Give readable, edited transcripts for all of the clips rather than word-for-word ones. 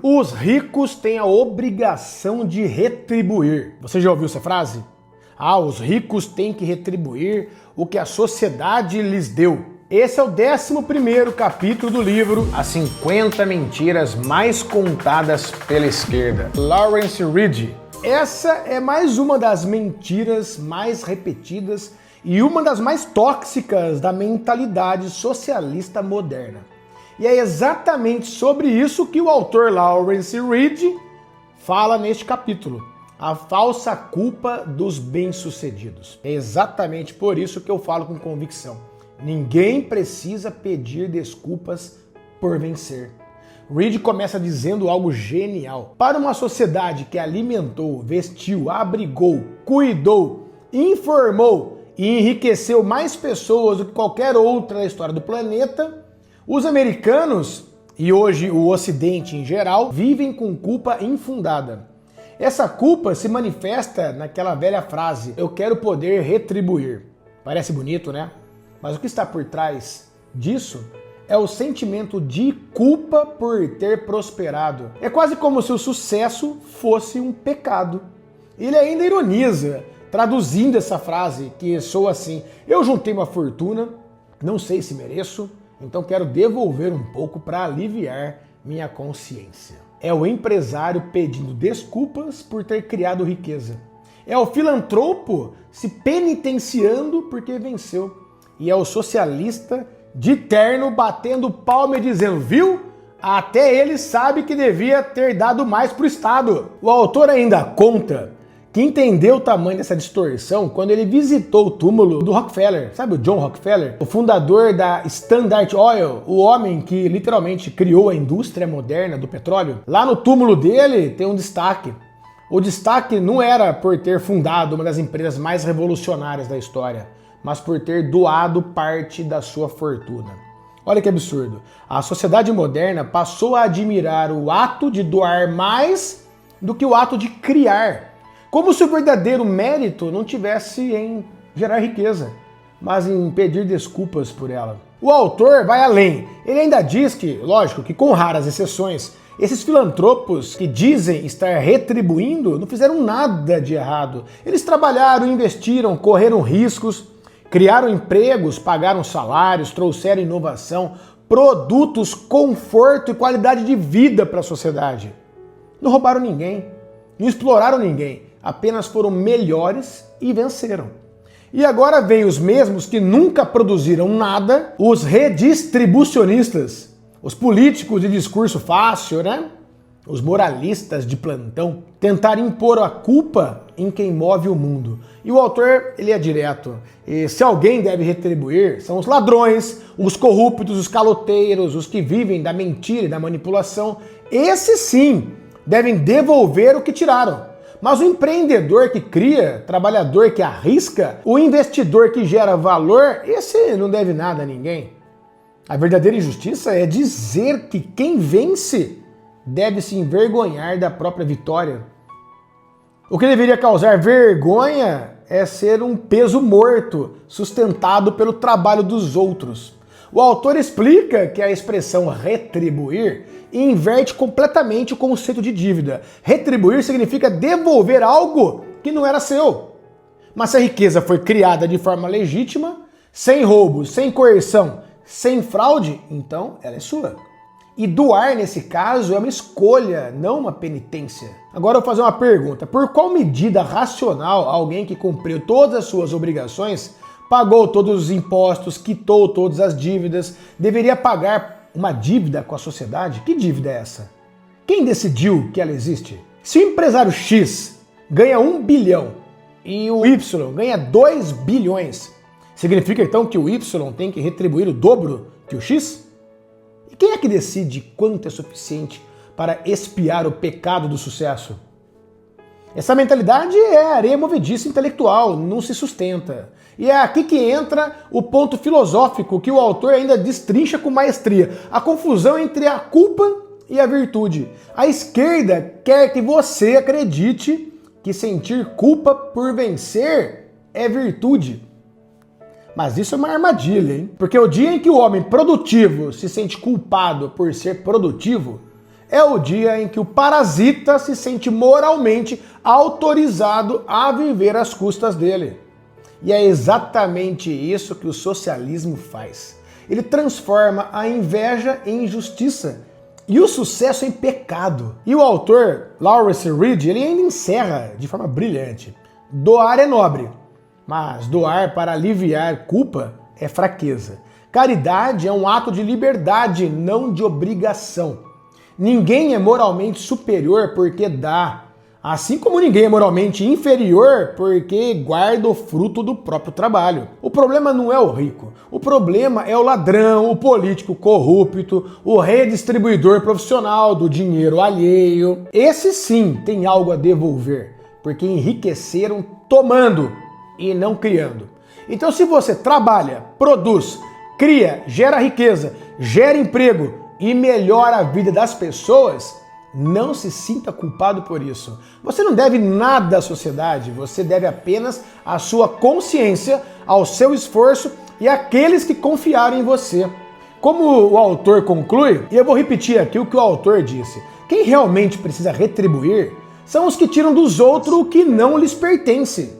Os ricos têm a obrigação de retribuir. Você já ouviu essa frase? Ah, os ricos têm que retribuir o que a sociedade lhes deu. Esse é o 11º capítulo do livro As 50 Mentiras Mais Contadas pela Esquerda, Lawrence Reed. Essa é mais uma das mentiras mais repetidas e uma das mais tóxicas da mentalidade socialista moderna. E é exatamente sobre isso que o autor Lawrence Reed fala neste capítulo. A falsa culpa dos bem-sucedidos. É exatamente por isso que eu falo com convicção. Ninguém precisa pedir desculpas por vencer. Reed começa dizendo algo genial. Para uma sociedade que alimentou, vestiu, abrigou, cuidou, informou e enriqueceu mais pessoas do que qualquer outra na história do planeta, os americanos, e hoje o Ocidente em geral, vivem com culpa infundada. Essa culpa se manifesta naquela velha frase, eu quero poder retribuir. Parece bonito, né? Mas o que está por trás disso é o sentimento de culpa por ter prosperado. É quase como se o sucesso fosse um pecado. Ele ainda ironiza, traduzindo essa frase, que soa assim, eu juntei uma fortuna, não sei se mereço, então quero devolver um pouco para aliviar minha consciência. É o empresário pedindo desculpas por ter criado riqueza. É o filantropo se penitenciando porque venceu. E é o socialista de terno batendo palma e dizendo, viu? Até ele sabe que devia ter dado mais para o Estado. O autor ainda conta que entendeu o tamanho dessa distorção quando ele visitou o túmulo do Rockefeller. Sabe o John Rockefeller? O fundador da Standard Oil, o homem que literalmente criou a indústria moderna do petróleo. Lá no túmulo dele tem um destaque. O destaque não era por ter fundado uma das empresas mais revolucionárias da história, mas por ter doado parte da sua fortuna. Olha que absurdo. A sociedade moderna passou a admirar o ato de doar mais do que o ato de criar. Como se o verdadeiro mérito não tivesse em gerar riqueza, mas em pedir desculpas por ela. O autor vai além. Ele ainda diz que, lógico, que com raras exceções, esses filantropos que dizem estar retribuindo não fizeram nada de errado. Eles trabalharam, investiram, correram riscos, criaram empregos, pagaram salários, trouxeram inovação, produtos, conforto e qualidade de vida para a sociedade. Não roubaram ninguém, não exploraram ninguém, apenas foram melhores e venceram. E agora vem os mesmos que nunca produziram nada, os redistribucionistas, os políticos de discurso fácil, né? Os moralistas de plantão, tentar impor a culpa em quem move o mundo. E o autor, ele é direto. E se alguém deve retribuir, são os ladrões, os corruptos, os caloteiros, os que vivem da mentira e da manipulação. Esses sim devem devolver o que tiraram. Mas o empreendedor que cria, trabalhador que arrisca, o investidor que gera valor, esse não deve nada a ninguém. A verdadeira injustiça é dizer que quem vence deve se envergonhar da própria vitória. O que deveria causar vergonha é ser um peso morto, sustentado pelo trabalho dos outros. O autor explica que a expressão retribuir inverte completamente o conceito de dívida. Retribuir significa devolver algo que não era seu. Mas se a riqueza foi criada de forma legítima, sem roubo, sem coerção, sem fraude, então ela é sua. E doar, nesse caso, é uma escolha, não uma penitência. Agora eu vou fazer uma pergunta. Por qual medida racional alguém que cumpriu todas as suas obrigações, pagou todos os impostos, quitou todas as dívidas, deveria pagar uma dívida com a sociedade? Que dívida é essa? Quem decidiu que ela existe? Se o empresário X ganha 1 bilhão e o Y ganha 2 bilhões, significa então que o Y tem que retribuir o dobro que o X? E quem é que decide quanto é suficiente para expiar o pecado do sucesso? Essa mentalidade é areia movediça intelectual, não se sustenta. E é aqui que entra o ponto filosófico que o autor ainda destrincha com maestria. A confusão entre a culpa e a virtude. A esquerda quer que você acredite que sentir culpa por vencer é virtude. Mas isso é uma armadilha, hein? Porque o dia em que o homem produtivo se sente culpado por ser produtivo, é o dia em que o parasita se sente moralmente autorizado a viver às custas dele. E é exatamente isso que o socialismo faz. Ele transforma a inveja em injustiça e o sucesso em pecado. E o autor, Lawrence Reed, ele ainda encerra de forma brilhante. Doar é nobre, mas doar para aliviar culpa é fraqueza. Caridade é um ato de liberdade, não de obrigação. Ninguém é moralmente superior porque dá, assim como ninguém é moralmente inferior porque guarda o fruto do próprio trabalho. O problema não é o rico, o problema é o ladrão, o político corrupto, o redistribuidor profissional do dinheiro alheio. Esse sim tem algo a devolver, porque enriqueceram tomando e não criando. Então, se você trabalha, produz, cria, gera riqueza, gera emprego e melhora a vida das pessoas, não se sinta culpado por isso. Você não deve nada à sociedade, você deve apenas à sua consciência, ao seu esforço e àqueles que confiaram em você. Como o autor conclui, e eu vou repetir aqui o que o autor disse, quem realmente precisa retribuir são os que tiram dos outros o que não lhes pertence.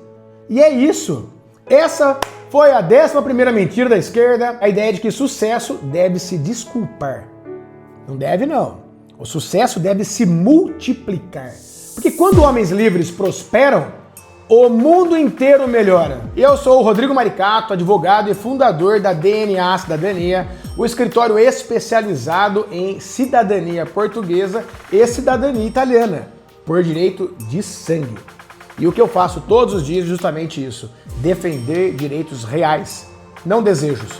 E é isso. Essa foi a 11ª mentira da esquerda, a ideia de que sucesso deve se desculpar. Não deve, não. O sucesso deve se multiplicar. Porque quando homens livres prosperam, o mundo inteiro melhora. Eu sou o Rodrigo Maricato, advogado e fundador da DNA Cidadania, o escritório especializado em cidadania portuguesa e cidadania italiana, por direito de sangue. E o que eu faço todos os dias é justamente isso, defender direitos reais, não desejos.